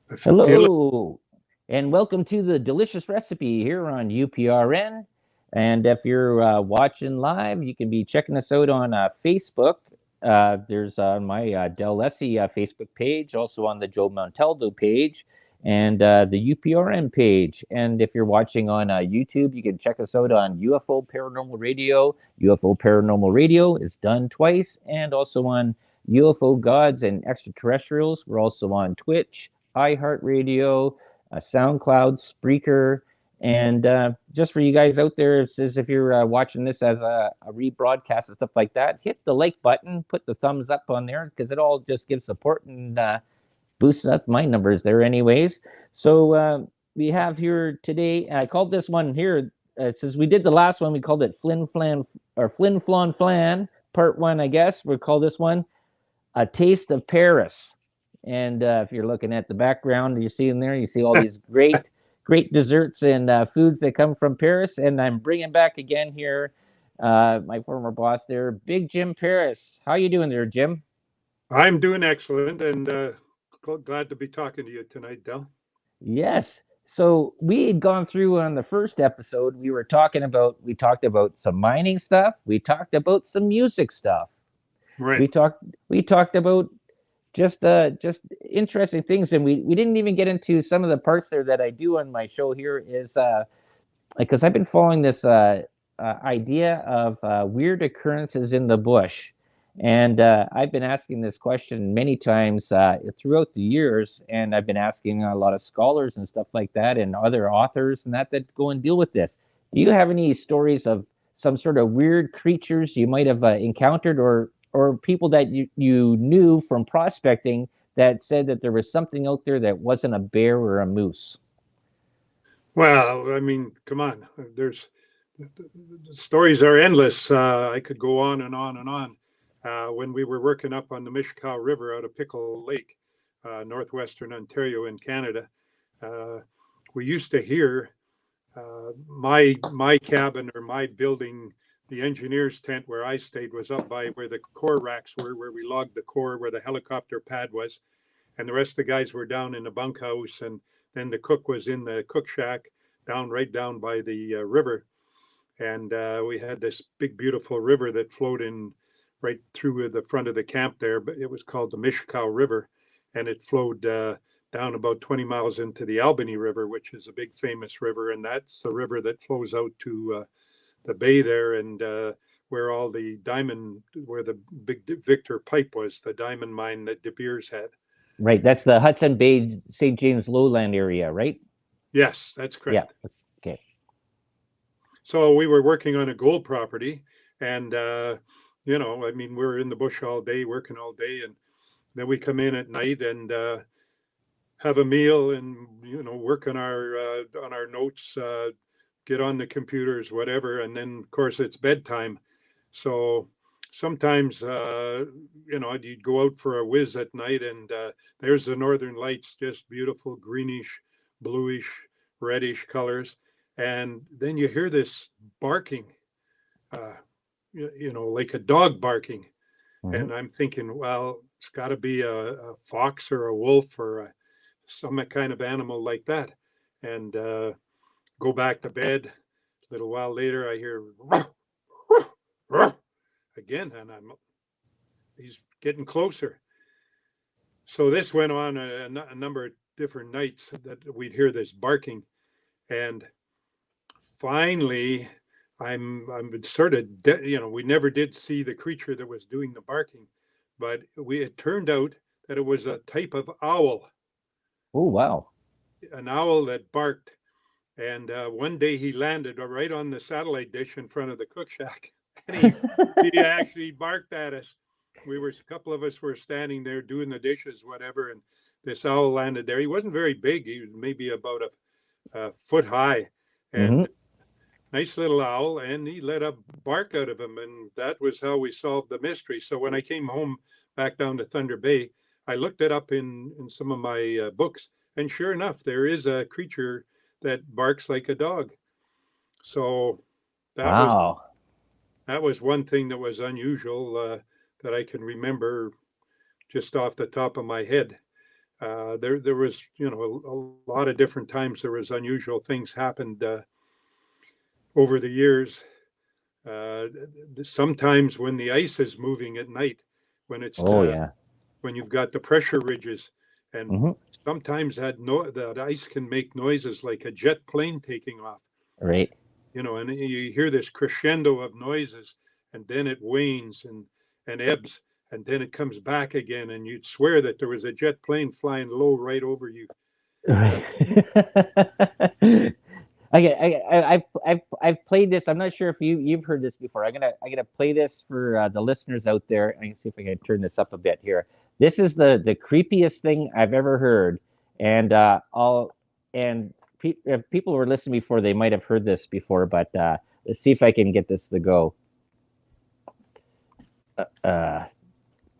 Hello, and welcome to the delicious recipe here on UPRN. And if you're watching live, you can be checking us out on Facebook. There's my Del Lessie Facebook page, also on the Joe Montaldo page, and the UPRN page. And if you're watching on YouTube, you can check us out on UFO Paranormal Radio. UFO Paranormal Radio is done twice, and also on UFO Gods and Extraterrestrials. We're also on Twitch, iHeartRadio, SoundCloud, Spreaker, and just for you guys out there, it says if you're watching this as a rebroadcast and stuff like that, hit the like button, put the thumbs up on there because it all just gives support and boosts up my numbers there, anyways. So we have here today. I called this one here. Since we did the last one, we called it Flin Flan or Flin Flon Flan Part One, I guess. We'll call this one A Taste of Paris. And if you're looking at the background, you see in there, you see all these great desserts and foods that come from Paris. And I'm bringing back again here my former boss there, Big Jim Paris. How you doing there, Jim? I'm doing excellent, and glad to be talking to you tonight, Del. Yes. So we had gone through on the first episode. We talked about some mining stuff. We talked about some music stuff. Right. We talked about just interesting things, and we didn't even get into some of the parts there that I do on my show here is because I've been following this idea of weird occurrences in the bush, and I've been asking this question many times throughout the years, and I've been asking a lot of scholars and stuff like that and other authors and that go and deal with this. Do you have any stories of some sort of weird creatures you might have encountered, or people that you knew from prospecting that said that there was something out there that wasn't a bear or a moose? Well, I mean, come on. There's the stories are endless. I could go on and on and on. When we were working up on the Mishkow River out of Pickle Lake, northwestern Ontario in Canada, uh, we used to hear my cabin or my building. The engineer's tent where I stayed was up by where the core racks were, where we logged the core, where the helicopter pad was, and the rest of the guys were down in the bunkhouse, and then the cook was in the cook shack right down by the river, and we had this big beautiful river that flowed in right through the front of the camp there, but it was called the Mishkow River, and it flowed down about 20 miles into the Albany River, which is a big famous river, and that's the river that flows out to the bay there, and where the big Victor pipe was, the diamond mine that De Beers had. Right, that's the Hudson Bay, St. James Lowland area, right? Yes, that's Yeah. correct. Okay. So we were working on a gold property, and I mean, we're in the bush all day, working all day, and then we come in at night and have a meal, and work on our notes, get on the computers, whatever, and then of course it's bedtime. So sometimes you'd go out for a whiz at night, and there's the northern lights, just beautiful greenish, bluish, reddish colors, and then you hear this barking, uh, like a dog barking, Mm-hmm. and I'm thinking, well, it's got to be a fox or a wolf or some kind of animal like that, and go back to bed. A little while later, I hear again, and he's getting closer. So this went on a number of different nights that we'd hear this barking, and finally, I'm sort of we never did see the creature that was doing the barking, but it turned out that it was a type of owl, Oh, wow. an owl that barked. And one day he landed right on the satellite dish in front of the cook shack, and he actually barked at us. A couple of us were standing there doing the dishes, whatever, and this owl landed there. He wasn't very big. He was maybe about a foot high, Mm-hmm. and nice little owl. And he let a bark out of him, and that was how we solved the mystery. So when I came home back down to Thunder Bay, I looked it up in some of my books, and sure enough, there is a creature that barks like a dog. So that was Wow. one thing that was unusual, that I can remember just off the top of my head. There was, a lot of different times there was unusual things happened over the years. Uh, Sometimes when the ice is moving at night, when it's Oh yeah. when you've got the pressure ridges, and Hmm. sometimes that ice can make noises like a jet plane taking off. Right. And you hear this crescendo of noises, and then it wanes and ebbs, and then it comes back again, and you'd swear that there was a jet plane flying low right over you. Uh, Right. Okay, I've played this. I'm not sure if you've heard this before. I'm gonna play this for the listeners out there. I can see if I can turn this up a bit here. This is the creepiest thing I've ever heard, and I'll and if people were listening before, they might have heard this before, but let's see if I can get this to go. Uh,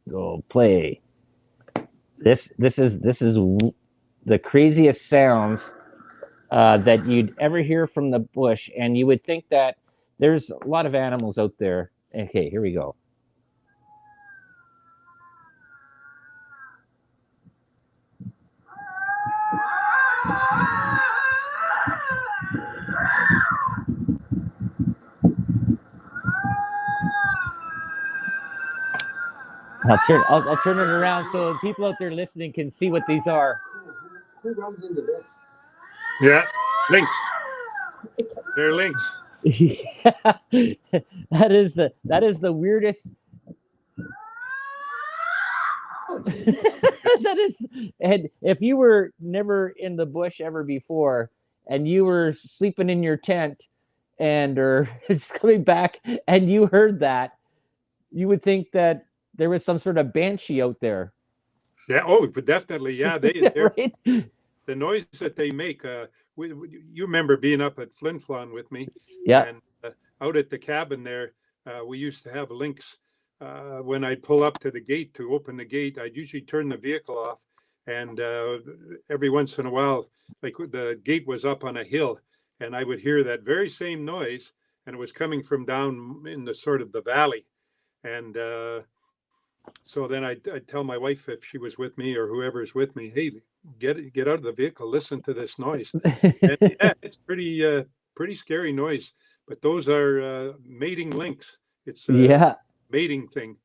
Go play. This is the craziest sounds that you'd ever hear from the bush, and you would think that there's a lot of animals out there. Okay, here we go. I'll turn it around so people out there listening can see what these are. Who runs into this? yeah, lynx. They're lynx. Yeah, that is the weirdest. That is, and if you were never in the bush ever before, and you were sleeping in your tent, and or just coming back, and you heard that, you would think that there was some sort of banshee out there. Yeah. Oh, but definitely. Yeah. They're Right? the noise that they make. You remember being up at Flin Flon with me, Yeah. and out at the cabin there, we used to have lynx. When I'd pull up to the gate to open the gate, I'd usually turn the vehicle off, and every once in a while, like the gate was up on a hill, and I would hear that very same noise, and it was coming from down in the sort of the valley, and so then I'd tell my wife if she was with me or whoever's with me, hey, get out of the vehicle, listen to this noise. And yeah, it's pretty scary noise. But those are mating lynx. It's a Yeah. mating thing.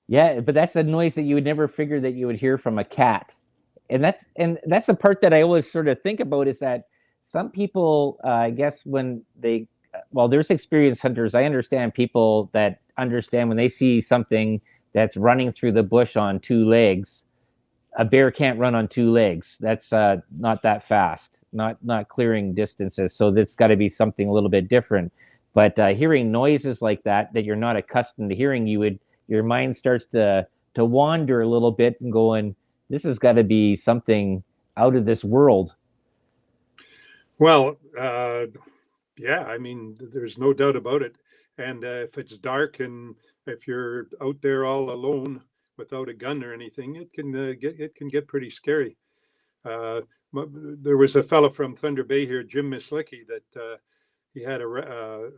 Yeah, but that's a noise that you would never figure that you would hear from a cat. And that's the part that I always sort of think about is that some people, I guess, when they, well, there's experienced hunters. I understand people that understand when they see something that's running through the bush on two legs. A bear can't run on two legs. That's not that fast, not clearing distances. So that's got to be something a little bit different. But hearing noises like that you're not accustomed to hearing, your mind starts to wander a little bit and going, this has got to be something out of this world. Well, yeah, I mean, there's no doubt about it. And if it's dark and if you're out there all alone without a gun or anything, it can get pretty scary. Uh, there was a fellow from Thunder Bay here, Jim Mislicky, that he had a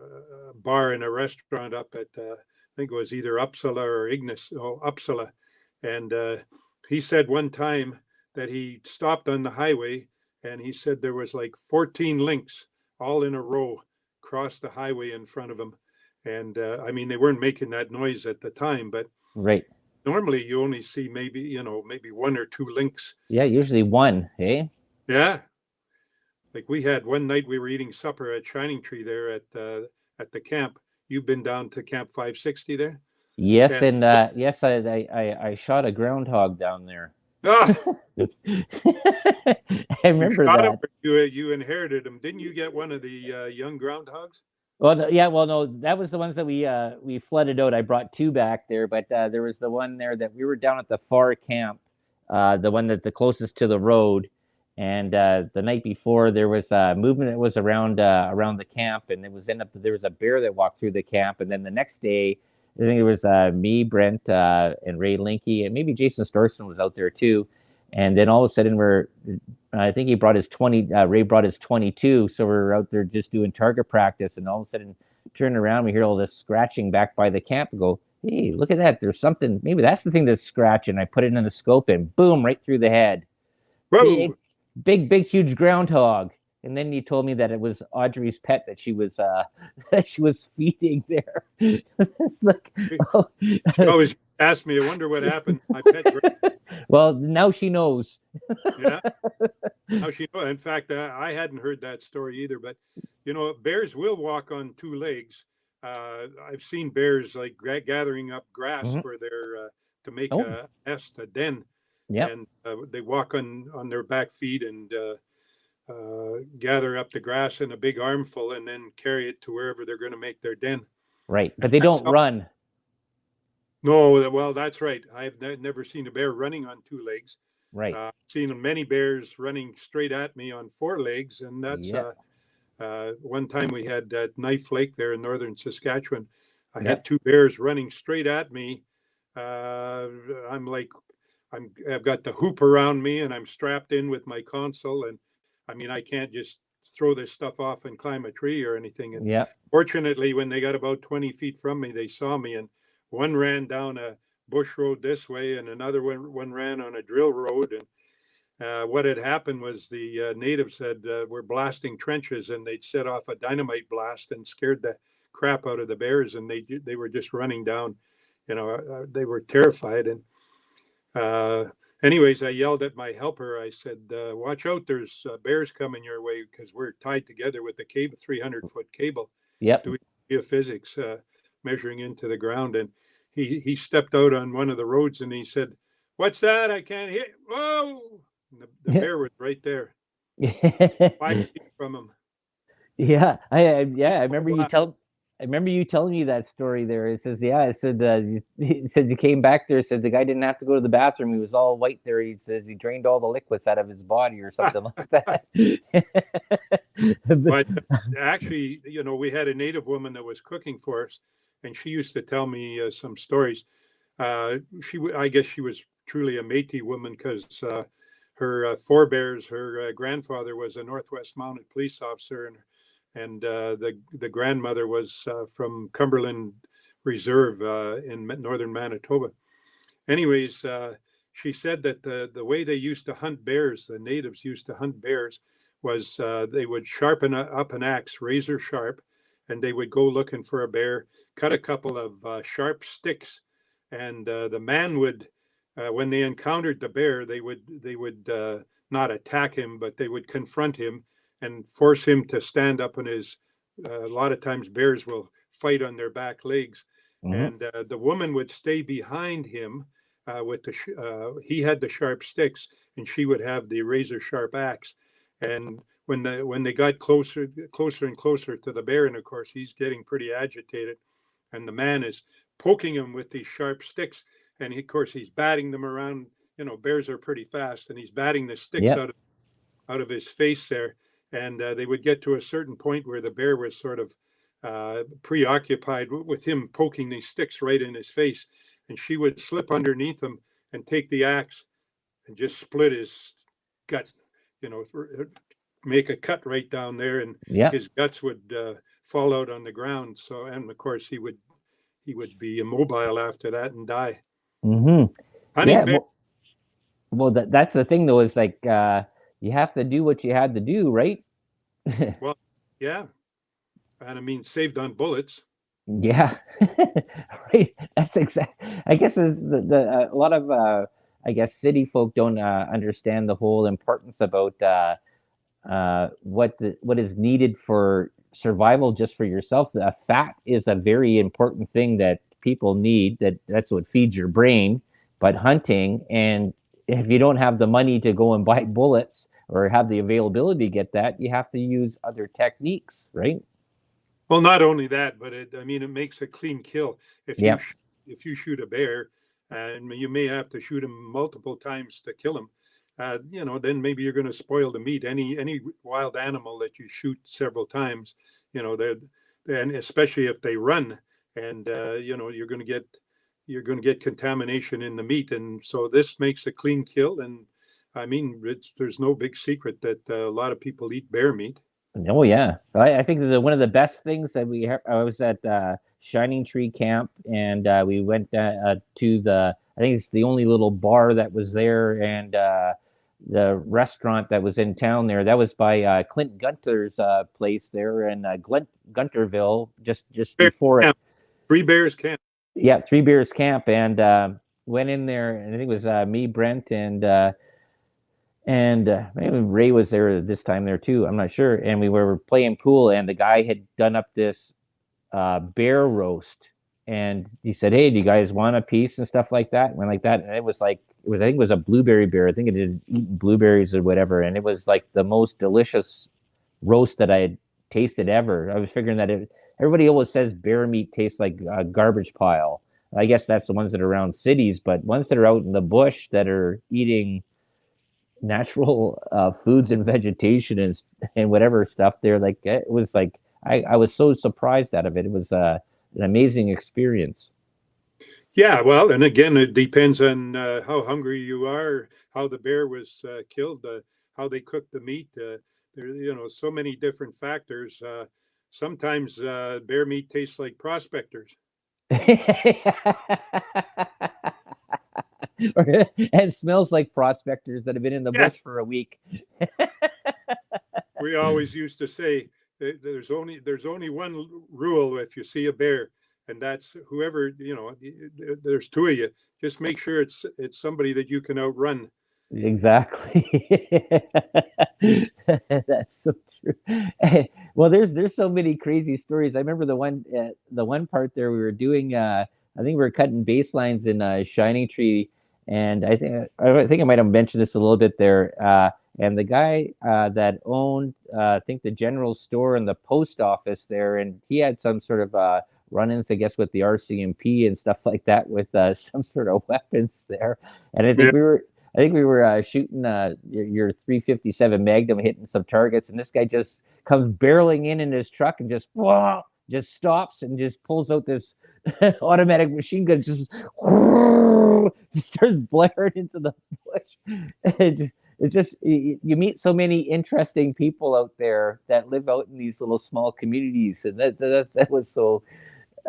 bar and a restaurant up at I think it was either Uppsala or Ignis, oh, Uppsala, and he said one time that he stopped on the highway and he said there was like 14 lynx all in a row across the highway in front of him, and I mean they weren't making that noise at the time, but Right. normally you only see maybe one or two lynx. Yeah, usually one, hey? Yeah, like we had one night we were eating supper at Shining Tree there at the camp. You've been down to Camp 560 there, Yes, and and yes, I shot a groundhog down there. ah, I you remember shot him that. or you inherited him. Didn't you get one of the young groundhogs? Well, yeah, well, no, that was the ones that we flooded out. I brought two back there, but there was the one there that we were down at the far camp, the one that the closest to the road, and the night before there was movement that was around the camp, and there was a bear that walked through the camp, and then the next day, I think it was me, Brent, and Ray Linky, and maybe Jason Storson was out there too, and then all of a sudden I think he brought his 20. Ray brought his 22, so we're out there just doing target practice, and all of a sudden, turn around, we hear all this scratching back by the camp. And go, hey, look at that! There's something. Maybe that's the thing that's scratching. I put it in the scope, and boom, right through the head. Whoa! big, huge groundhog. And then you told me that it was Audrey's pet that she was that she was feeding there. It's like, oh. She always asked me, I wonder what happened to my pet. Well, now she knows. Yeah. Now she know. In fact, I hadn't heard that story either. But bears will walk on two legs. I've seen bears like gathering up grass Mhm. for their to make Oh, a nest, a den, yep, and they walk on their back feet and gather up the grass in a big armful and then carry it to wherever they're going to make their den. right. And But they that's don't how, run. no, well, that's right. I've never seen a bear running on two legs. Right. I've seen many bears running straight at me on four legs, and that's Yep. one time we had at Knife Lake there in northern Saskatchewan. I had Yep. two bears running straight at me. Uh, I'm like, I've got the hoop around me, and I'm strapped in with my console, and I mean, I can't just throw this stuff off and climb a tree or anything. And Yep. fortunately, when they got about 20 feet from me, they saw me, and one ran down a bush road this way, and another one ran on a drill road, and what had happened was the natives were blasting trenches, and they'd set off a dynamite blast and scared the crap out of the bears, and they were just running down. They were terrified. And uh, anyways, I yelled at my helper. I said, "Watch out! There's bears coming your way because we're tied together with the cable, 300-foot cable, Yep. doing geophysics, measuring into the ground." And he stepped out on one of the roads and he said, "What's that? I can't hear." Whoa! And the bear was right there, 5 feet from him. Yeah, I Oh, remember wow. I remember you telling me that story there. It says, yeah, it said it said you came back there, said the guy didn't have to go to the bathroom. He was all white there. He says he drained all the liquids out of his body or something like that. But actually, we had a native woman that was cooking for us, and she used to tell me some stories. I guess she was truly a Métis woman because her forebears, her grandfather was a Northwest Mounted Police officer, and the grandmother was from Cumberland Reserve in northern Manitoba. Anyways, she said that the way they used to hunt bears, the natives used to hunt bears, was they would sharpen up an axe, razor sharp, and they would go looking for a bear, cut a couple of sharp sticks, and the man would, when they encountered the bear, they would not attack him, but they would confront him and force him to stand up on his. A lot of times, bears will fight on their back legs, Mhm. and the woman would stay behind him he had the sharp sticks and she would have the razor sharp axe. And when they got closer and closer to the bear, and of course he's getting pretty agitated, and the man is poking him with these sharp sticks, and of course he's batting them around. Bears are pretty fast, and he's batting the sticks Yep. out of his face there. And they would get to a certain point where the bear was sort of preoccupied with him poking these sticks right in his face. And she would slip underneath him and take the axe and just split his gut, you know, make a cut right down there, and Yep. his guts would fall out on the ground. So, and of course, he would be immobile after that and die. Hmm. Hunting Yeah. bear. Well, that's the thing though, is like you have to do what you had to do, right? Well, yeah, and I mean, saved on bullets. Yeah, right. That's exact. I guess a lot of I guess city folk don't understand the whole importance about what is needed for survival just for yourself. Fat is a very important thing that people need. That's what feeds your brain. But hunting, and if you don't have the money to go and buy bullets or have the availability to get that, you have to use other techniques, right? Well, not only that, but I mean, it makes a clean kill. If you Yeah. sh- if you shoot a bear, and you may have to shoot him multiple times to kill him, then maybe you're going to spoil the meat. Any wild animal that you shoot several times, they're and especially if they run, and you're going to get contamination in the meat, and so this makes a clean kill. And I mean, there's no big secret that a lot of people eat bear meat. Oh yeah, I think one of the best things that I was at Shining Tree Camp, and we went to the, I think it's the only little bar that was there, and the restaurant that was in town there. That was by Clint Gunter's place there in Gunterville, just Bear before it. camp. Three Bears Camp. Yeah, Three Bears Camp, and went in there, and I think it was me, Brent, and maybe Ray was there this time there too. I'm not sure. And we were playing pool, and the guy had done up this bear roast, and he said, "Hey, do you guys want a piece and stuff like that?" And went like that, and it was like I think it was a blueberry bear. I think it had eaten blueberries or whatever, and it was like the most delicious roast that I had tasted ever. I was figuring that everybody always says bear meat tastes like a garbage pile. I guess that's the ones that are around cities, but ones that are out in the bush that are eating natural foods and vegetation and whatever stuff there, like it was like I was so surprised out of it. It was an amazing experience. Yeah, well, and again, it depends on how hungry you are, how the bear was killed, how they cooked the meat. There, so many different factors. Sometimes bear meat tastes like prospectors. And smells like prospectors that have been in the Yeah, bush for a week. we always used to say there's only one rule if you see a bear, and that's whoever there's two of you. Just make sure it's somebody that you can outrun. Exactly. That's so true. Well, there's so many crazy stories. I remember the one part there we were doing. I think we were cutting baselines in Shining Tree, and I think I might have mentioned this a little bit there. And the guy that owned I think the general store and the post office there, and he had some sort of run-ins, I guess, with the RCMP and stuff like that with some sort of weapons there. And Yeah. I think we were shooting your 357 Magnum, hitting some targets, and this guy just comes barreling in his truck and just whoa, just stops and just pulls out this automatic machine gun, just starts blaring into the bush. It's just you meet so many interesting people out there that live out in these little small communities, and that was so.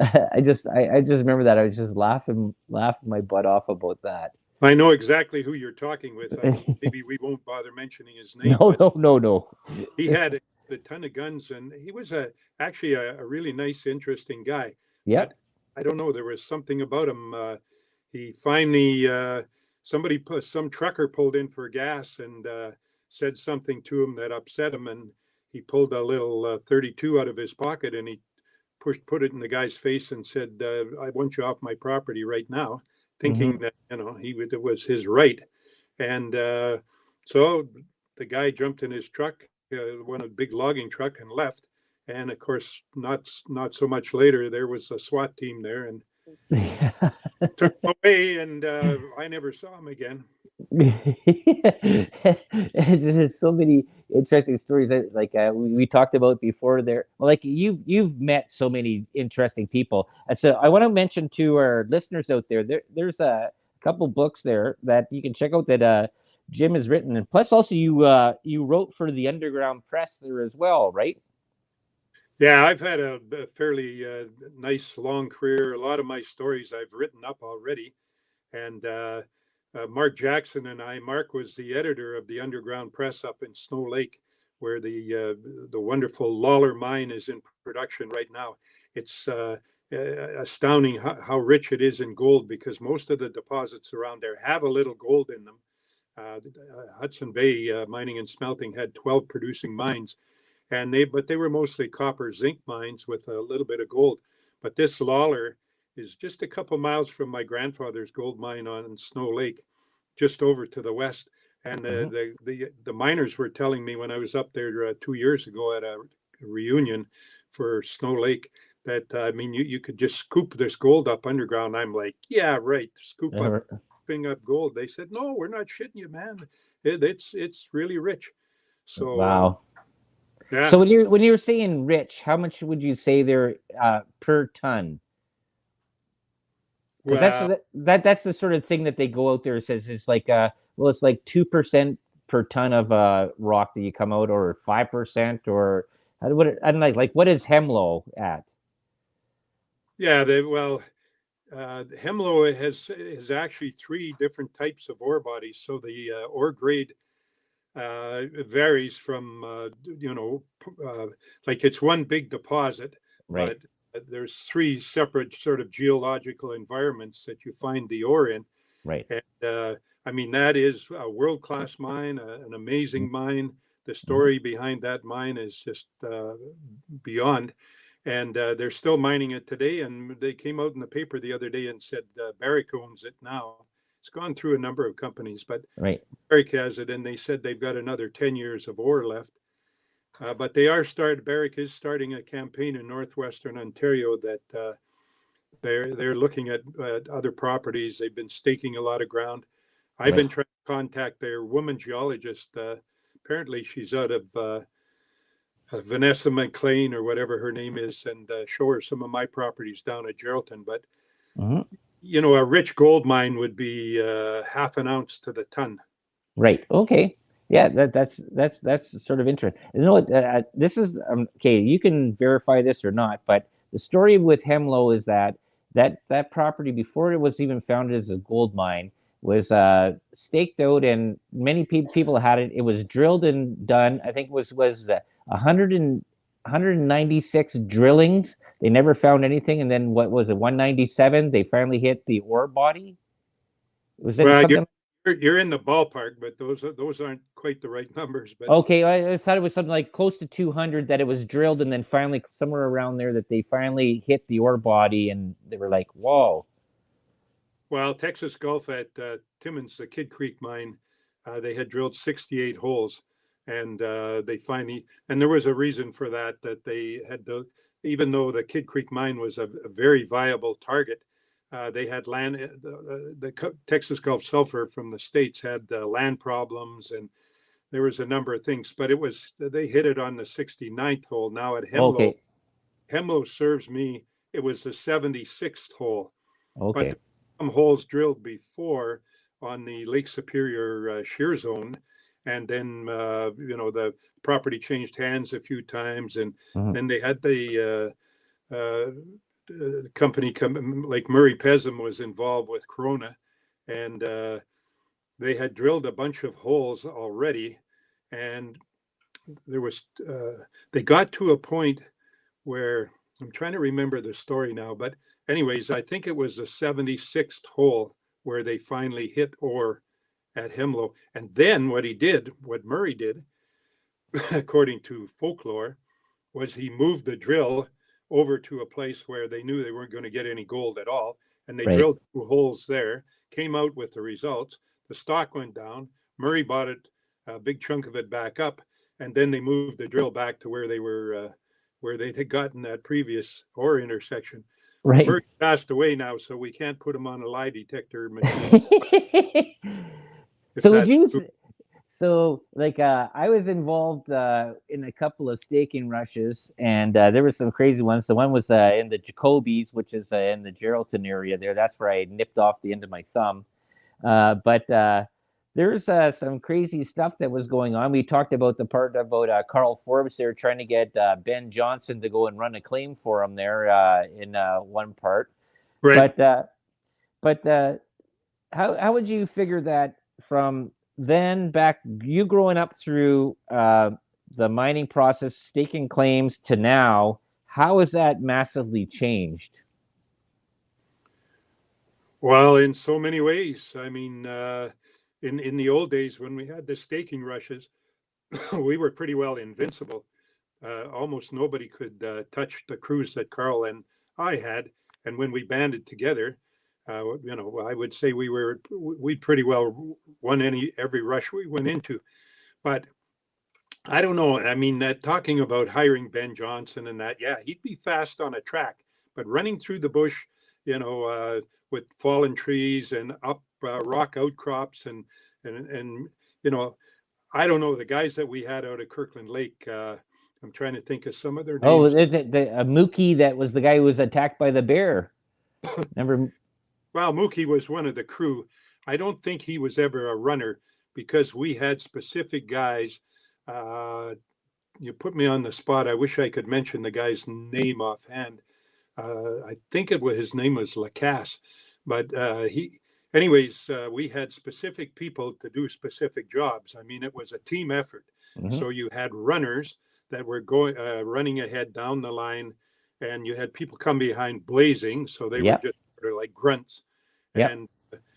I just remember that I was just laughing my butt off about that. I know exactly who you're talking with. Maybe we won't bother mentioning his name, No, but no, no, no. he had a ton of guns, and he was actually a really nice, interesting guy. But Yep. I don't know, there was something about him. He finally some trucker pulled in for gas and said something to him that upset him, and he pulled a little 32 out of his pocket and he put it in the guy's face and said, "I want you off my property right now," thinking Hmm. that it was his right. And so the guy jumped in his truck, one a big logging truck, and left. And of course, not so much later, there was a SWAT team there and took him away. And I never saw him again. There's so many interesting stories that like we talked about before there. Well, like you've met so many interesting people. And so I want to mention to our listeners out there's a couple books there that you can check out that Jim has written. And plus also you wrote for the Underground Press there as well, right? Yeah, I've had a fairly nice long career. A lot of my stories I've written up already. And Mark Jackson and Mark was the editor of the Underground Press up in Snow Lake, where the wonderful Lawler mine is in production right now. It's astounding how rich it is in gold because most of the deposits around there have a little gold in them. Hudson Bay Mining and Smelting had 12 producing mines, and they were mostly copper zinc mines with a little bit of gold. But this Lawler is just a couple miles from my grandfather's gold mine on Snow Lake, just over to the west. And Hmm. the miners were telling me when I was up there 2 years ago at a reunion for Snow Lake that I mean you could just scoop this gold up underground. I'm like, yeah, right, scooping up gold. They said, no, we're not shitting you, man. It's really rich. So Wow. yeah, So when you're saying rich, how much would you say there per ton? Because well, that's the sort of thing that they go out there and says it's like well it's like 2% per ton of rock that you come out or 5% or I'm like what is Hemlo at? yeah, Hemlo has actually three different types of ore bodies. So the ore grade It varies from, like it's one big deposit, Right. but there's three separate sort of geological environments that you find the ore in. Right. And I mean, that is a world-class mine, an amazing mine. The Mm-hmm. story behind that mine is just beyond. And they're still mining it today. And they came out in the paper the other day and said Barrick owns it now. It's gone through a number of companies, but Right. Barrick has it, and they said they've got another 10 years of ore left. But Barrick is starting a campaign in northwestern Ontario that they're looking at other properties. They've been staking a lot of ground. I've Right. been trying to contact their woman geologist. Apparently, she's out of Vanessa McLean or whatever her name is, and show her some of my properties down at Geraldton. But Mm-hmm. a rich gold mine would be half an ounce to the ton. Right. Okay. Yeah, that's sort of interesting. You know what? This is okay. You can verify this or not, but the story with Hemlo is that property before it was even founded as a gold mine was staked out, and many people had it. It was drilled and done. I think it was 196 drillings. They never found anything, and then what was it? 197. They finally hit the ore body. Was it Well, something? you're in the ballpark, but those aren't quite the right numbers. But Okay, I thought it was something like close to 200 that it was drilled, and then finally somewhere around there that they finally hit the ore body, and they were like, "Whoa!" well, Texas Gulf at Timmins, the Kid Creek mine, they had drilled 68 holes, and they finally, and there was a reason for that. That they had even though the Kid Creek mine was a very viable target, they had land. The Texas Gulf Sulfur from the states had land problems, and there was a number of things. But they hit it on the 69th hole. Now at Hemlo, Okay, Hemlo serves me. It was the 76th hole, but okay, some holes drilled before on the Lake Superior shear zone, and then the property changed hands a few times, and hmm, then they had the company come, like Murray Pesum was involved with Corona, and they had drilled a bunch of holes already, and there was they got to a point where I'm trying to remember the story now, but anyways, I think it was the 76th hole where they finally hit ore at Hemlo. And then what Murray did, according to folklore, was he moved the drill over to a place where they knew they weren't going to get any gold at all. And they right, drilled 2 holes there, came out with the results. The stock went down. Murray bought it, a big chunk of it back up. And then they moved the drill back to where they had gotten that previous ore intersection. But right. Murray passed away now, so we can't put him on a lie detector machine if So would that's you? true. So like I was involved in a couple of staking rushes, and there were some crazy ones. The one was in the Jacobies, which is in the Geraldton area there. That's where I nipped off the end of my thumb. But there's some crazy stuff that was going on. We talked about the part about Carl Forbes there trying to get Ben Johnson to go and run a claim for him there in one part. Right. But how would you figure that from then back you growing up through the mining process, staking claims to now? How has that massively changed? Well, in so many ways. I mean, in the old days when we had the staking rushes, we were pretty well invincible. Almost nobody could touch the crews that Carl and I had. And when we banded together, I would say we pretty well won every rush we went into. But I don't know. I mean, that talking about hiring Ben Johnson and that, yeah, he'd be fast on a track, but running through the bush, with fallen trees and up rock outcrops and I don't know the guys that we had out at Kirkland Lake. I'm trying to think of some of their Oh, names. Mookie, that was the guy who was attacked by the bear. Remember? Well, Mookie was one of the crew. I don't think he was ever a runner because we had specific guys. Uh, you put me on the spot. I wish I could mention the guy's name offhand. I think his name was Lacasse, but anyways, we had specific people to do specific jobs. I mean, it was a team effort. Mm-hmm. So you had runners that were going running ahead down the line, and you had people come behind blazing. So they were Yep. just sort of like grunts. Yep. And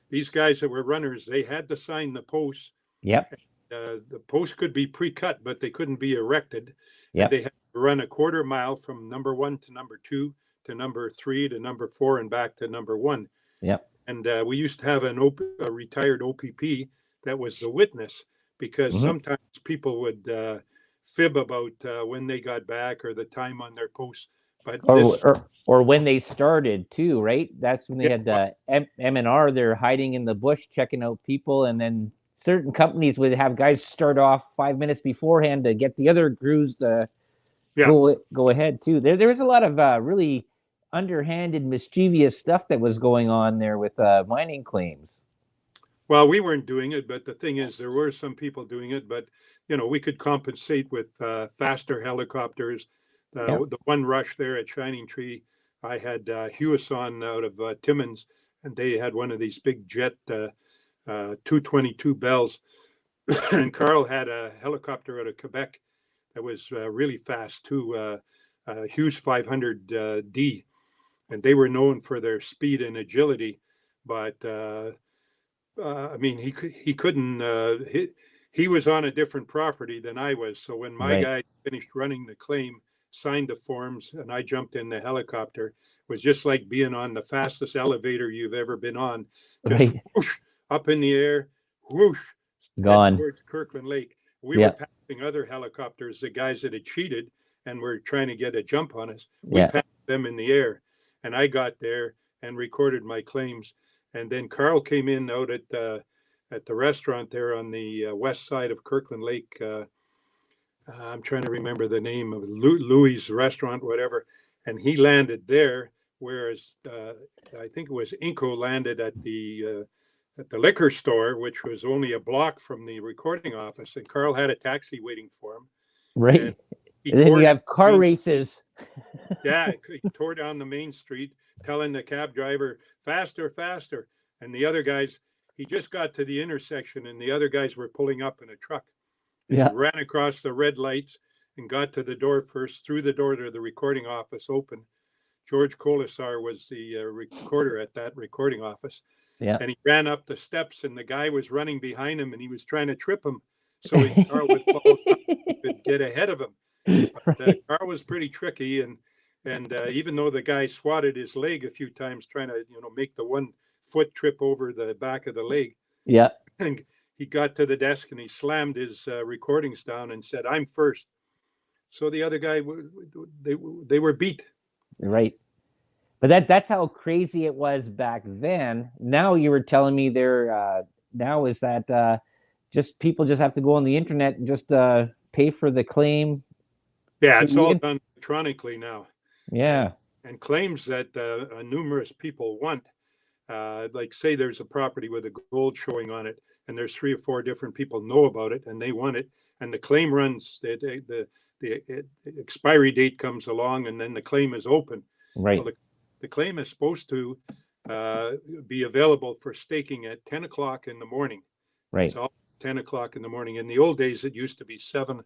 these guys that were runners, they had to sign the posts. Yep. The posts could be pre-cut, but they couldn't be erected. Yep. And they had to run a quarter mile from number 1 to number 2 to number 3 to number 4 and back to number 1. Yep. And we used to have a retired OPP that was the witness, because Mm-hmm. sometimes people would fib about when they got back or the time on their posts. But Or when they started too, right? That's when they had the M&R. They're hiding in the bush, checking out people, and then certain companies would have guys start off 5 minutes beforehand to get the other crews to go ahead too. There was a lot of really underhanded, mischievous stuff that was going on there with mining claims. Well, we weren't doing it, but the thing is, there were some people doing it. But we could compensate with faster helicopters. The one rush there at Shining Tree, I had Hewison out of Timmins, and they had one of these big jet 222 Bells, and Carl had a helicopter out of Quebec that was really fast too, Hughes 500D, and they were known for their speed and agility. But I mean, he couldn't. He was on a different property than I was. So when my guy finished running the claim, signed the forms, and I jumped in the helicopter, it was just like being on the fastest elevator you've ever been on. Just whoosh, up in the air, whoosh, gone towards Kirkland Lake. We were passing other helicopters, the guys that had cheated and were trying to get a jump on us. We passed them in the air, and I got there and recorded my claims. And then Carl came in out at the restaurant there on the west side of Kirkland Lake. I'm trying to remember the name of Louis' restaurant, whatever. And he landed there, whereas I think it was Inco landed at the liquor store, which was only a block from the recording office. And Carl had a taxi waiting for him. Right. And then you have car races. Yeah, he tore down the main street, telling the cab driver, faster, faster. And the other guys, he just got to the intersection, and the other guys were pulling up in a truck. And he ran across the red lights and got to the door first, through the door to the recording office open. George Colasar was the recorder at that recording office. Yeah. And he ran up the steps, and the guy was running behind him, and he was trying to trip him so Carl would fall down, he could get ahead of him. But Carl was pretty tricky, and even though the guy swatted his leg a few times trying to make the 1 foot trip over the back of the leg, and he got to the desk and he slammed his recordings down and said, "I'm first." So the other guy, they were beat. Right. But that's how crazy it was back then. Now you were telling me now is that just people just have to go on the internet and just pay for the claim. Yeah, it's all done electronically now. Yeah. And claims that numerous people want, like say there's a property with a gold showing on it, and there's 3 or 4 different people know about it and they want it, and the claim runs, the expiry date comes along, and then the claim is open. Right. Well, the claim is supposed to be available for staking at 10 o'clock in the morning. Right. It's all 10 o'clock in the morning. In the old days, it used to be 7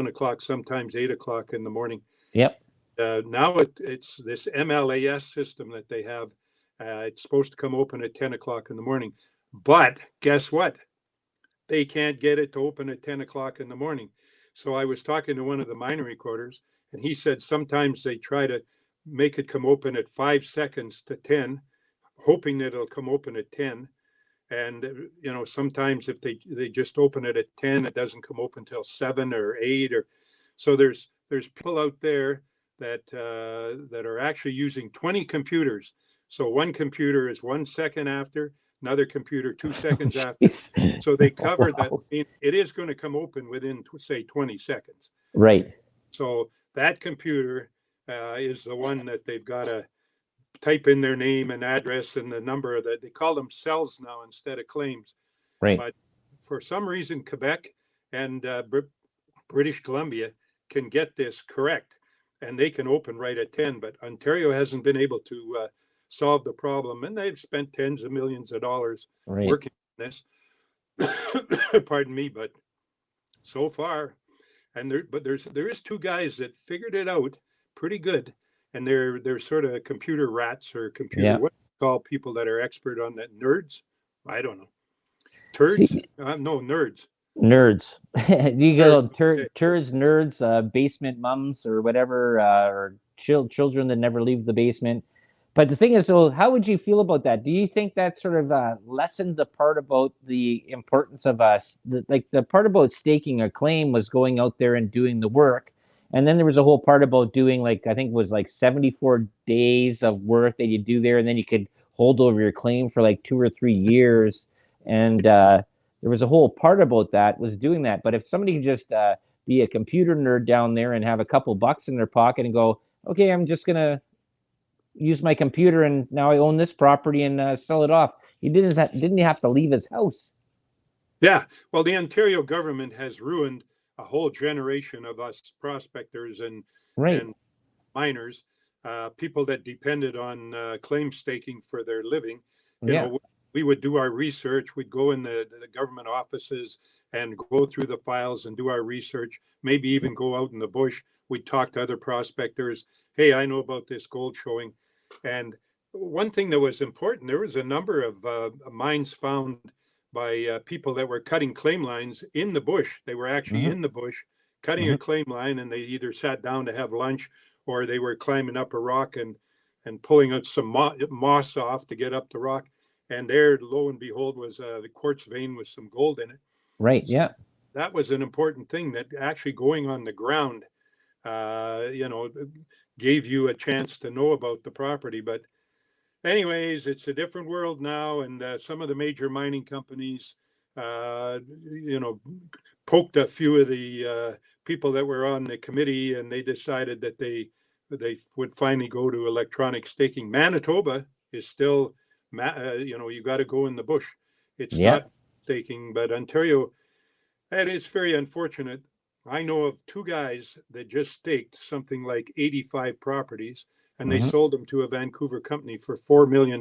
o'clock, sometimes 8 o'clock in the morning. Yep. Now it's this MLAS system that they have. It's supposed to come open at 10 o'clock in the morning. But guess what? They can't get it to open at 10 o'clock in the morning. So I was talking to one of the miner recorders, and he said sometimes they try to make it come open at 5 seconds to 10, hoping that it'll come open at 10. And sometimes if they just open it at 10, it doesn't come open till 7 or 8. Or so there's people out there that are actually using 20 computers. So one computer is 1 second after, another computer 2 seconds after. So they cover that. It is going to come open within, say, 20 seconds. Right. So that computer is the one that they've got to type in their name and address and the number that they call them cells now instead of claims. Right. But for some reason, Quebec and British Columbia can get this correct, and they can open right at 10. But Ontario hasn't been able to solve the problem. And they've spent tens of millions of dollars working on this. Pardon me, but so far, and there is two guys that figured it out pretty good, and they're sort of computer rats or computer what do you call people that are expert on that, nerds? I don't know. Turds? See, No, nerds. nerds. You go Okay. turds, nerds, basement mums, or whatever, or children that never leave the basement. But the thing is, so how would you feel about that? Do you think that sort of lessened the part about the importance of us? Like the part about staking a claim was going out there and doing the work. And then there was a whole part about doing, like, I think it was like 74 days of work that you do there. And then you could hold over your claim for like 2 or 3 years. And there was a whole part about that was doing that. But if somebody could just be a computer nerd down there and have a couple bucks in their pocket and go, okay, I'm just going to use my computer and now I own this property and sell it off. He didn't have to leave his house. Yeah, well, the Ontario government has ruined a whole generation of us prospectors and miners, people that depended on claim staking for their living. You know, we would do our research. We'd go in the government offices and go through the files and do our research, maybe even go out in the bush. We'd talk to other prospectors. Hey, I know about this gold showing. And one thing that was important, there was a number of mines found by people that were cutting claim lines in the bush. They were actually in the bush cutting a claim line, and they either sat down to have lunch or they were climbing up a rock and pulling out some moss off to get up the rock. And there, lo and behold, was the quartz vein with some gold in it. Right. So that was an important thing, that actually going on the ground, you know, gave you a chance to know about the property. But anyways, it's a different world now, and some of the major mining companies, you know, poked a few of the people that were on the committee, and they decided that they would finally go to electronic staking. Manitoba is still, you know, you got to go in the bush. It's not staking, but Ontario, and it's very unfortunate. I know of two guys that just staked something like 85 properties, and they sold them to a Vancouver company for $4 million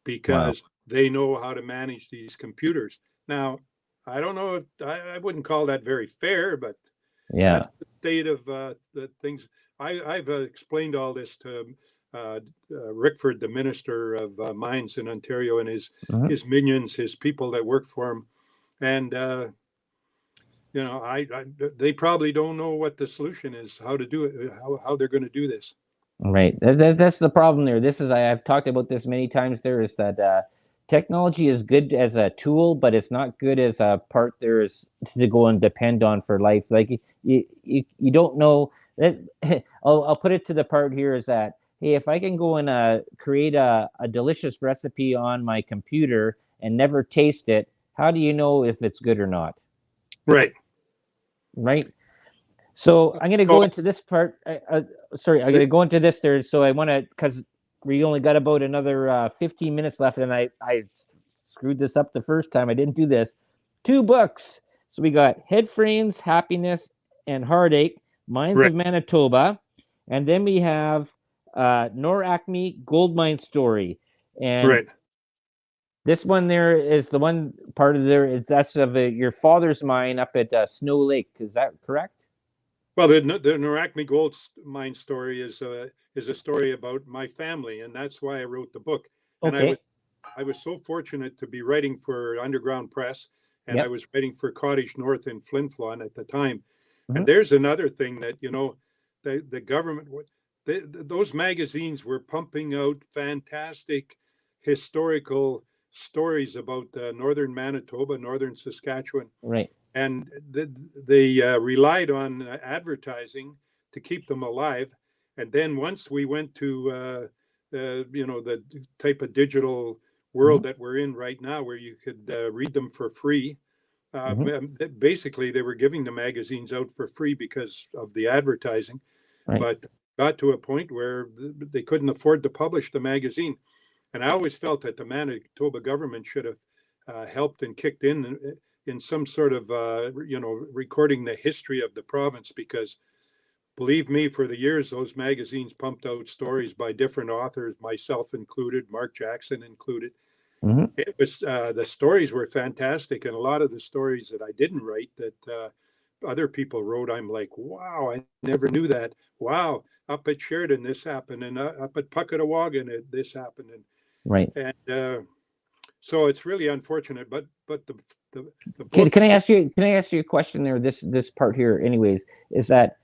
because they know how to manage these computers. Now, I don't know if I wouldn't call that very fair, but that's the state of the things. I've explained all this to Rickford, the Minister of Mines in Ontario, and his minions, his people that work for him, and you know, they probably don't know what the solution is, how to do it, how they're going to do this. Right. That's the problem there. I've talked about this many times. There is that technology is good as a tool, but it's not good as a part there is to go and depend on for life. Like you don't know that. I'll put it to the part here is that, hey, if I can go and create a delicious recipe on my computer and never taste it, how do you know if it's good or not? Right. So I'm going to go into this part. Sorry, I'm going to go into this there. So I want to, because we only got about another 15 minutes left, and I screwed this up the first time. I didn't do this. 2 books. So we got Head Frames, Happiness, and Heartache, Mines of Manitoba. And then we have Nor Acme, Gold Mine Story. And this one there is the one part of there. That's of your father's mine up at Snow Lake. Is that correct? Well, the Noracme Gold Mine story is a story about my family, and that's why I wrote the book. And I was so fortunate to be writing for Underground Press, and I was writing for Cottage North in Flin Flon at the time. And there's another thing that, you know, the government, those magazines were pumping out fantastic historical stories about northern Manitoba, northern Saskatchewan. And they relied on advertising to keep them alive. And then once we went to, you know, the type of digital world that we're in right now, where you could read them for free, basically they were giving the magazines out for free because of the advertising. But got to a point where they couldn't afford to publish the magazine. And I always felt that the Manitoba government should have helped and kicked in some sort of, you know, recording the history of the province, because believe me, for the years, those magazines pumped out stories by different authors, myself included, Mark Jackson included. Hmm. It was the stories were fantastic, and a lot of the stories that I didn't write that other people wrote, I'm like, wow, I never knew that. Wow, up at Sheridan this happened, and up at Puckatawagan this happened, Right. and so it's really unfortunate. But the Can, book, can I ask you? Can I ask you a question there? This part here, anyways, is that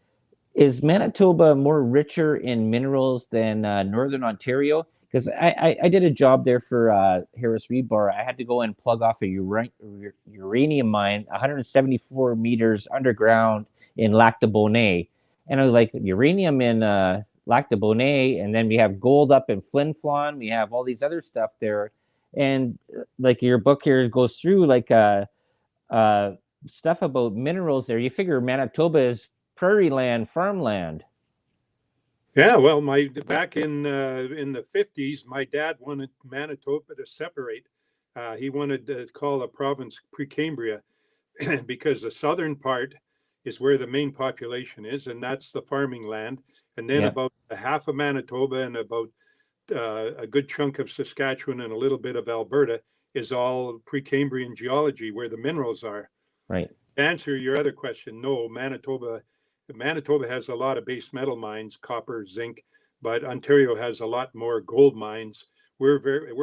is Manitoba more richer in minerals than Northern Ontario? Because I did a job there for Harris Rebar. I had to go and plug off a uranium mine 174 meters underground in Lac de Bonnet. And I was like, uranium in Lac de Bonnet, and then we have gold up in Flin Flon. We have all these other stuff there. And like your book here goes through like uh, stuff about minerals there. You figure Manitoba is prairie land, farmland. yeah, well, my back in the 50s, my dad wanted Manitoba to separate. He wanted to call the province Precambria because the southern part is where the main population is, and that's the farming land. And then Yeah, about half of Manitoba and about a good chunk of Saskatchewan and a little bit of Alberta is all Precambrian geology, where the minerals are. right. To answer your other question, no, Manitoba has a lot of base metal mines, copper, zinc, but Ontario has a lot more gold mines. We're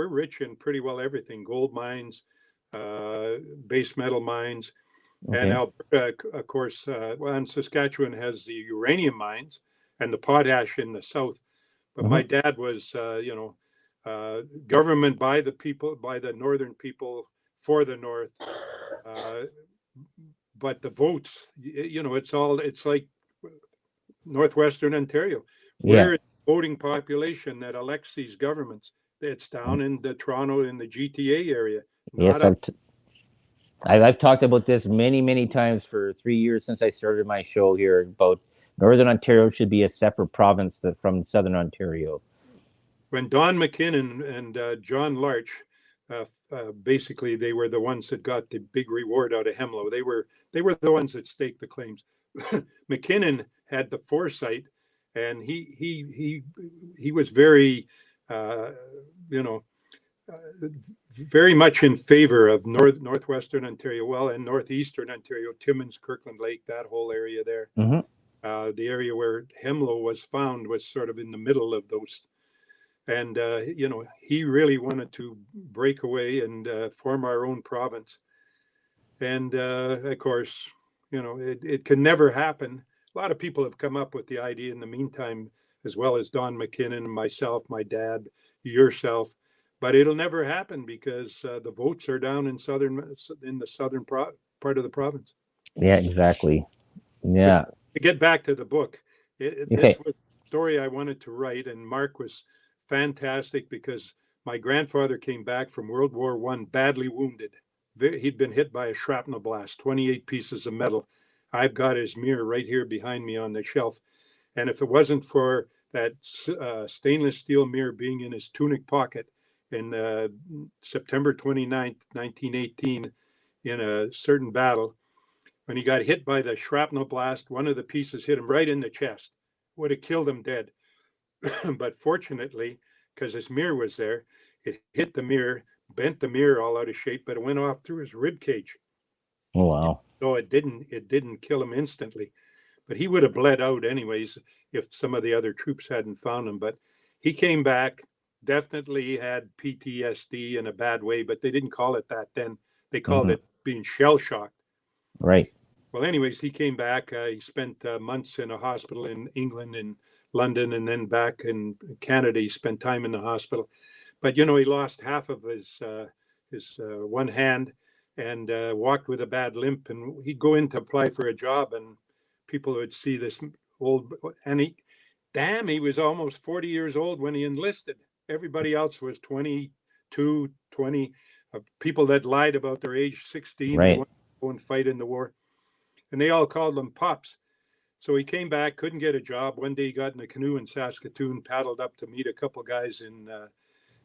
rich in pretty well everything: gold mines, base metal mines, and Okay. Alberta, of course. Well, and Saskatchewan has the uranium mines and the potash in the south. But my Hmm. dad was, government by the people, by the northern people, for the north. Uh, but the votes, it's like northwestern Ontario. Yeah. Where is the voting population that elects these governments? It's down in the Toronto, in the GTA area, not Yes, up. I've talked about this many times for 3 years since I started my show here about Northern Ontario should be a separate province from Southern Ontario. When Don McKinnon and John Larch, basically they were the ones that got the big reward out of Hemlo. They were the ones that staked the claims. McKinnon had the foresight, and he was very, uh, you know, very much in favor of northwestern Ontario, well, and northeastern Ontario, Timmins, Kirkland Lake, that whole area there. Hmm. The area where Hemlo was found was sort of in the middle of those, and he really wanted to break away and form our own province. And of course, it can never happen. A lot of people have come up with the idea in the meantime, as well as Don McKinnon, myself, my dad, yourself, but it'll never happen because the votes are down in the southern part of the province. Yeah, exactly. But Yeah. to get back to the book, this Okay. was a story I wanted to write, and Mark was fantastic because my grandfather came back from World War I badly wounded. He'd been hit by a shrapnel blast, 28 pieces of metal. I've got his mirror right here behind me on the shelf. And if it wasn't for that stainless steel mirror being in his tunic pocket in September 29th, 1918, in a certain battle, when he got hit by the shrapnel blast, one of the pieces hit him right in the chest. Would have killed him dead. But fortunately, because his mirror was there, it hit the mirror, bent the mirror all out of shape, but it went off through his rib cage. Oh, wow. So it didn't kill him instantly. But he would have bled out anyways if some of the other troops hadn't found him. But he came back, definitely had PTSD in a bad way, but they didn't call it that then. They called Hmm. it being shell shocked. Right. Well, anyways, he came back. He spent months in a hospital in England and London, and then back in Canada. He spent time in the hospital, but he lost half of his one hand and walked with a bad limp. And he'd go in to apply for a job, and people would see this old, and he was almost 40 years old when he enlisted. Everybody else was 22, 20. People that lied about their age, 16, they Right. wanted to go and fight in the war, and they all called him Pops. So he came back, couldn't get a job. One day he got in a canoe in Saskatoon, paddled up to meet a couple of guys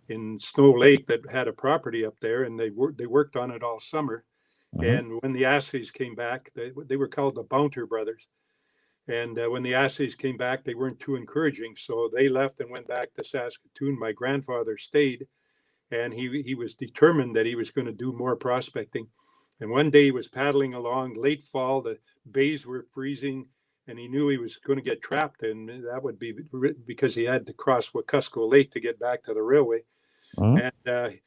in Snow Lake that had a property up there, and they worked on it all summer. Hmm. And when the Assays came back, they were called the Bounter brothers. And when the assays came back, they weren't too encouraging. So they left and went back to Saskatoon. My grandfather stayed, and he was determined that he was going to do more prospecting. And one day he was paddling along, late fall, the bays were freezing, and he knew he was going to get trapped. And that would be because he had to cross Wekusko Lake to get back to the railway. Mhm. And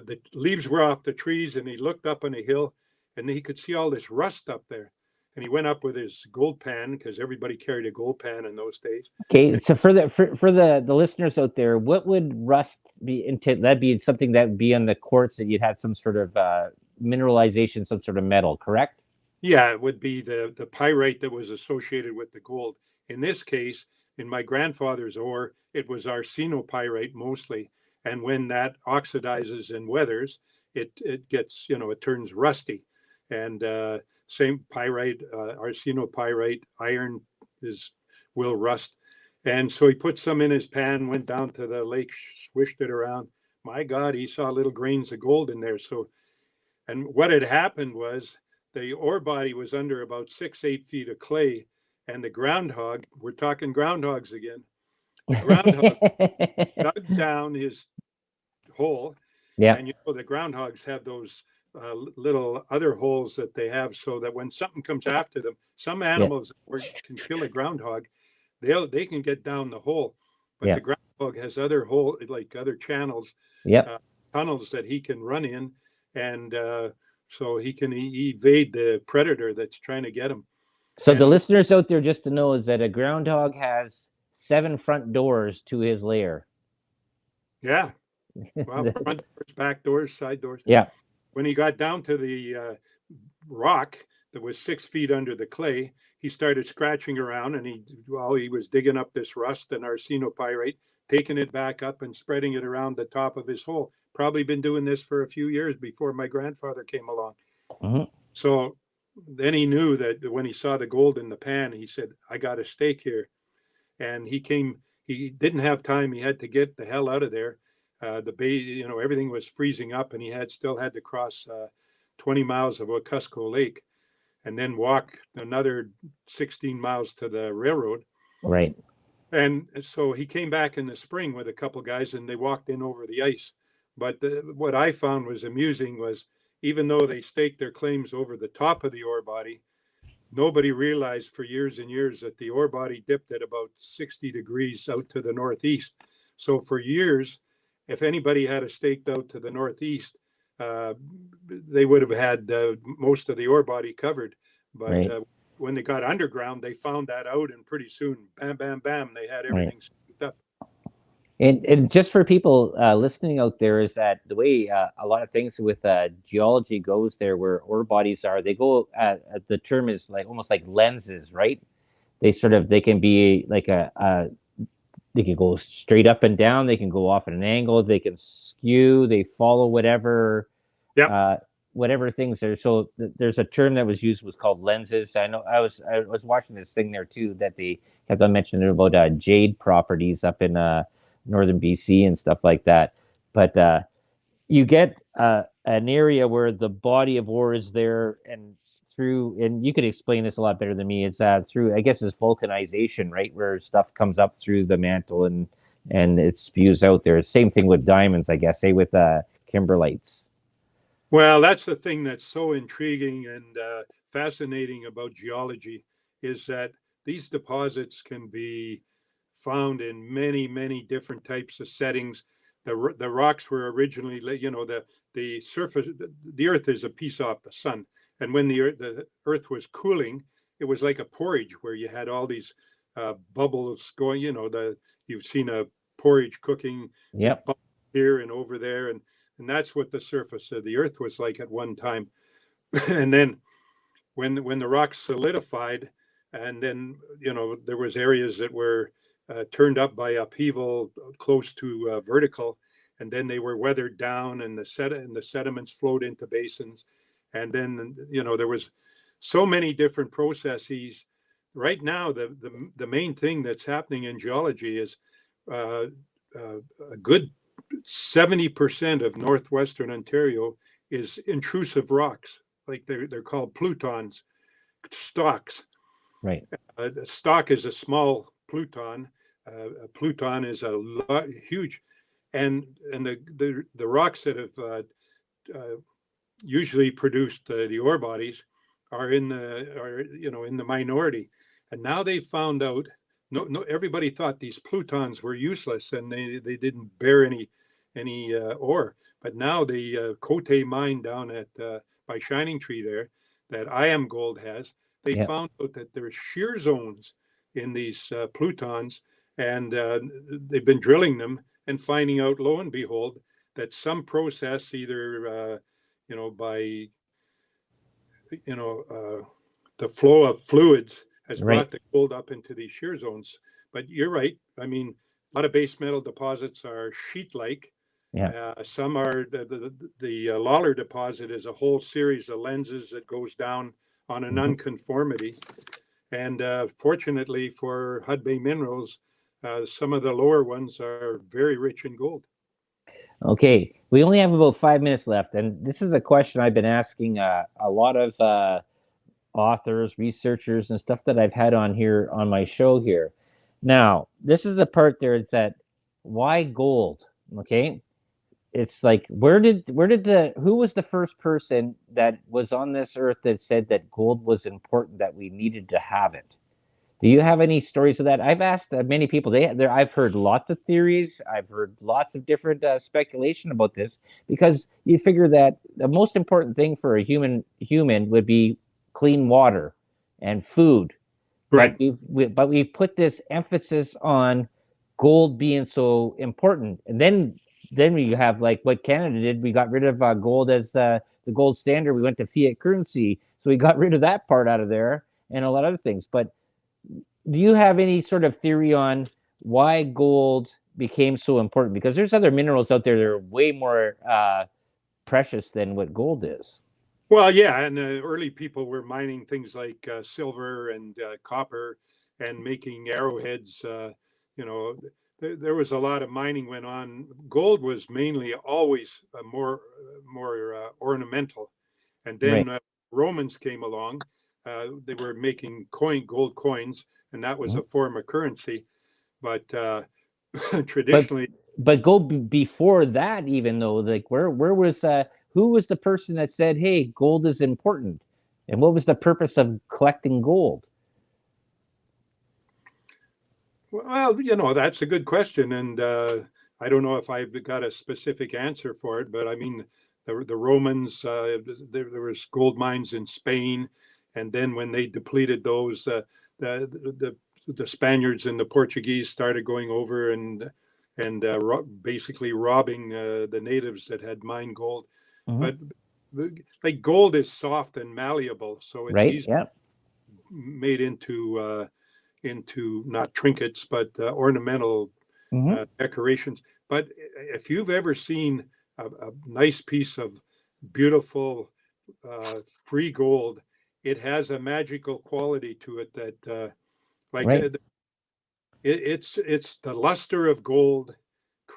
the leaves were off the trees, and he looked up on a hill, and he could see all this rust up there. And he went up with his gold pan, because everybody carried a gold pan in those days. Okay, so for the listeners out there, what would rust be into? That'd be something that would be on the quartz that you'd have some sort of mineralization, some sort of metal, correct? Yeah, it would be the pyrite that was associated with the gold. In this case, in my grandfather's ore, it was arsenopyrite mostly. And when that oxidizes and weathers, it gets, it turns rusty. And same pyrite, arsenopyrite, iron will rust. And so he put some in his pan, went down to the lake, swished it around. My God, he saw little grains of gold in there. So, and what had happened was the ore body was under about 6, 8 feet of clay, and the groundhog, we're talking groundhogs again, the groundhog dug down his hole. Yeah, And the groundhogs have those little other holes that they have, so that when something comes after them, some yeah, animals can kill a groundhog, they can get down the hole, but yeah, the groundhog has other hole, like other channels, yeah. tunnels that he can run in, and so he can evade the predator that's trying to get him. So the And listeners out there, just to know, is that a groundhog has 7 front doors to his lair. yeah, well, front doors, back doors, side doors. Yeah, When he got down to the rock that was 6 feet under the clay, he started scratching around, and he was digging up this rust and arsenopyrite, taking it back up and spreading it around the top of his hole. Probably been doing this for a few years before my grandfather came along. mhm. So then he knew that when he saw the gold in the pan, he said, I got a stake here. And he didn't have time. He had to get the hell out of there. The bay, everything was freezing up, and he still had to cross 20 miles of Wekusko Lake and then walk another 16 miles to the railroad. Right. And so he came back in the spring with a couple guys, and they walked in over the ice. But what I found was amusing was, even though they staked their claims over the top of the ore body, nobody realized for years and years that the ore body dipped at about 60 degrees out to the northeast. So for years, if anybody had a staked out to the northeast, uh, they would have had most of the ore body covered. But Right. When they got underground, they found that out, and pretty soon, bam, bam, bam, they had Right. everything staked up. And just for people listening out there, is that the way a lot of things with geology goes there, where ore bodies are, they go. The term is like almost like lenses, right? They can be like they can go straight up and down. They can go off at an angle. They can skew. They follow Yep. uh, whatever things are. So there's a term that was called lenses. I was watching this thing there too that they kept on mentioning about jade properties up in northern BC and stuff like that. But you get an area where the body of ore is there, and you could explain this a lot better than me. Is through, I guess, it's vulcanization, right, where stuff comes up through the mantle and it spews out there. Same thing with diamonds, I guess. Say with kimberlites. Well, that's the thing that's so intriguing and fascinating about geology, is that these deposits can be found in many, many different types of settings. The rocks were originally, the surface, the Earth is a piece off the sun, and when the Earth was cooling, it was like a porridge where you had all these bubbles going. You've seen a porridge cooking, Yep. bubbles here and over there, and that's what the surface of the Earth was like at one time. And then when the rocks solidified, and then there was areas that were turned up by upheaval close to vertical, and then they were weathered down, and the sediments flowed into basins, and then there was so many different processes. Right now, the main thing that's happening in geology is uh, a good 70% of northwestern Ontario is intrusive rocks, like they're called plutons, stocks. Right. The stock is a small pluton. A pluton is a huge, and the rocks that have usually produced the ore bodies are in the minority, and now they found out. No, everybody thought these plutons were useless and they didn't bear any ore. But now the Cote mine down at by Shining Tree there, that IM Gold has, they Yeah. found out that there's shear zones in these plutons, and they've been drilling them and finding out, lo and behold, that some process either by the flow of fluids has Right. brought the gold up into these shear zones. But you're right. I mean, a lot of base metal deposits are sheet-like. Yeah. Some are the Lawler deposit is a whole series of lenses that goes down on an unconformity. And fortunately for Hud Bay Minerals, some of the lower ones are very rich in gold. Okay, we only have about 5 minutes left, and this is a question I've been asking a lot of authors, researchers, and stuff that I've had on here on my show here. Now, this is the part there. It's that why gold? Okay, it's like who was the first person that was on this earth that said that gold was important, that we needed to have it? Do you have any stories of that? I've asked many people. I've heard lots of theories. I've heard lots of different speculation about this, because you figure that the most important thing for a human would be clean water and food. But Right. we've put this emphasis on gold being so important, and then we have like what Canada did. We got rid of gold as the gold standard. We went to fiat currency, so we got rid of that part out of there, and a lot of other things. But do you have any sort of theory on why gold became so important? Because there's other minerals out there that are way more precious than what gold is. Well, yeah, and early people were mining things like silver and copper and making arrowheads. You know, there was a lot of mining went on. Gold was mainly always more ornamental, and Right. then Romans came along. They were making gold coins, and that was Mhm. a form of currency. But But traditionally, before that, even though, like, where was who was the person that said, "Hey, gold is important," and what was the purpose of collecting gold? well, that's a good question, and I don't know if I've got a specific answer for it, but I mean, the Romans, there was gold mines in Spain, and then when they depleted those, the, the the Spaniards and the Portuguese started going over and basically robbing the natives that had mined gold. Hmm. But like gold is soft and malleable, so it's Right. easily Yeah. made into not trinkets but ornamental Hmm. decorations. But if you've ever seen a nice piece of beautiful free gold, it has a magical quality to it that like Right. it's the luster of gold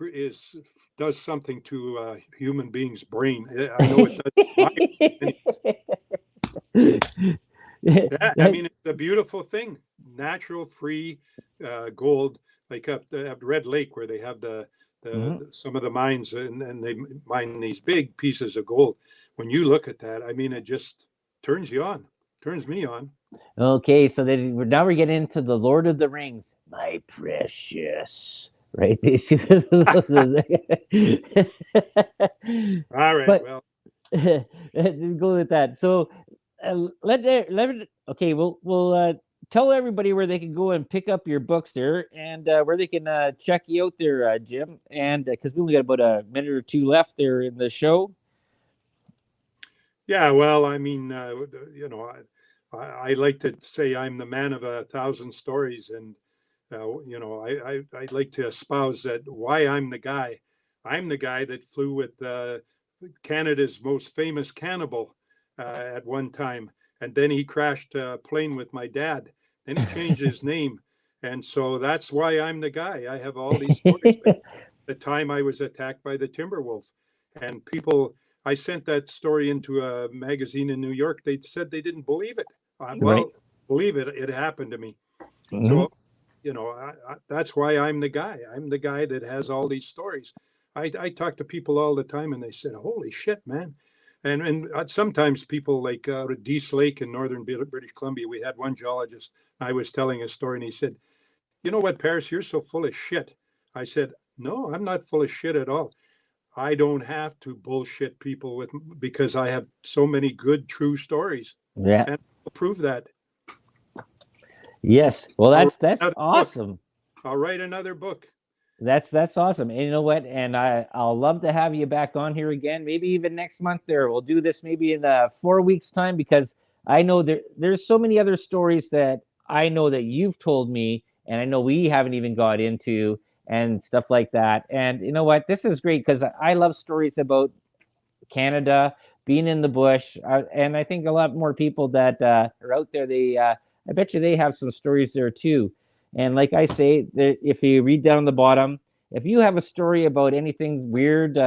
is does something to a human being's brain. I know it does. Mine. That, I mean, it's a beautiful thing. Natural, free gold, like up at Red Lake, where they have Mhm. some of the mines, and they mine these big pieces of gold. When you look at that, I mean, it just turns you on, turns me on. Okay, so then now we're getting into the Lord of the Rings, my precious. Right? All right, But well, go with that. So okay, we'll tell everybody where they can go and pick up your books there, and where they can check you out there, Jim. And because we only got about a minute or two left there in the show. yeah, well, I mean, I like to say I'm the man of 1,000 stories, and I'd like to espouse that why I'm the guy. I'm the guy that flew with Canada's most famous cannibal at one time, and then he crashed a plane with my dad. Then he changed his name, and so that's why I'm the guy. I have all these stories. Like the time I was attacked by the timber wolf, and people. I sent that story into a magazine in New York. They said they didn't believe it. Right. Well, believe it, it happened to me. Mhm. So, you know, that's why I'm the guy. I'm the guy that has all these stories. I talk to people all the time, and they said, "Holy shit, man!" And sometimes people like out at Dease Lake in northern British Columbia, we had one geologist. I was telling a story, and he said, "You know what, Paris? You're so full of shit." I said, "No, I'm not full of shit at all. I don't have to bullshit people with because I have so many good, true stories, Yeah. and I'll prove that." Yes. Well, I'll write that's another book. awesome. I'll write another book. That's awesome. And you know what? And I'll love to have you back on here again. Maybe even next month. There, we'll do this maybe in 4 weeks' time, because I know there's so many other stories that I know that you've told me, and I know we haven't even got into, and stuff like that. And you know what? This is great because I love stories about Canada, being in the bush, and I think a lot more people that are out there. I bet you they have some stories there too. And like I say, if you read down the bottom, if you have a story about anything weird,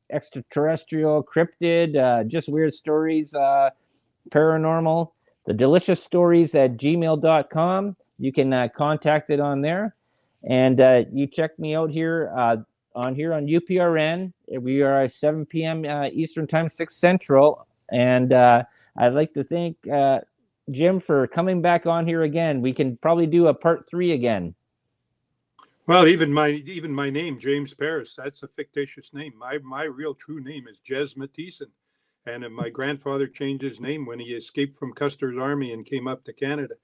extraterrestrial, cryptid, just weird stories, paranormal, the delicious stories at gmail.com. You can contact it on there. And you check me out here on UPRN. We are at 7 p.m. Eastern Time, 6 Central. And I'd like to thank Jim for coming back on here again. We can probably do a part 3 again. Well, even my name, James Paris, that's a fictitious name. My real true name is Jez Mathieson. And my grandfather changed his name when he escaped from Custer's army and came up to Canada.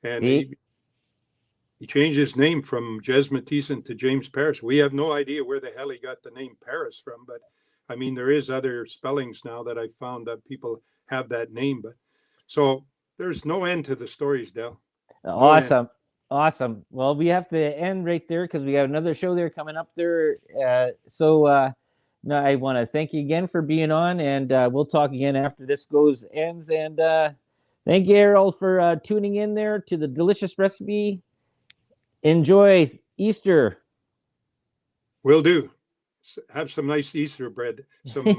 And See? he changed his name from Jez Mathieson to James Paris. We have no idea where the hell he got the name Paris from, but I mean, there is other spellings now that I found that people have that name. But so there's no end to the stories, Del. No end. Awesome. Awesome. Well, we have to end right there because we have another show there coming up there. No, I want to thank you again for being on, and we'll talk again after this ends. And thank you, Errol, for tuning in there to the delicious recipe. Enjoy Easter. Will do. Have some nice Easter bread. Some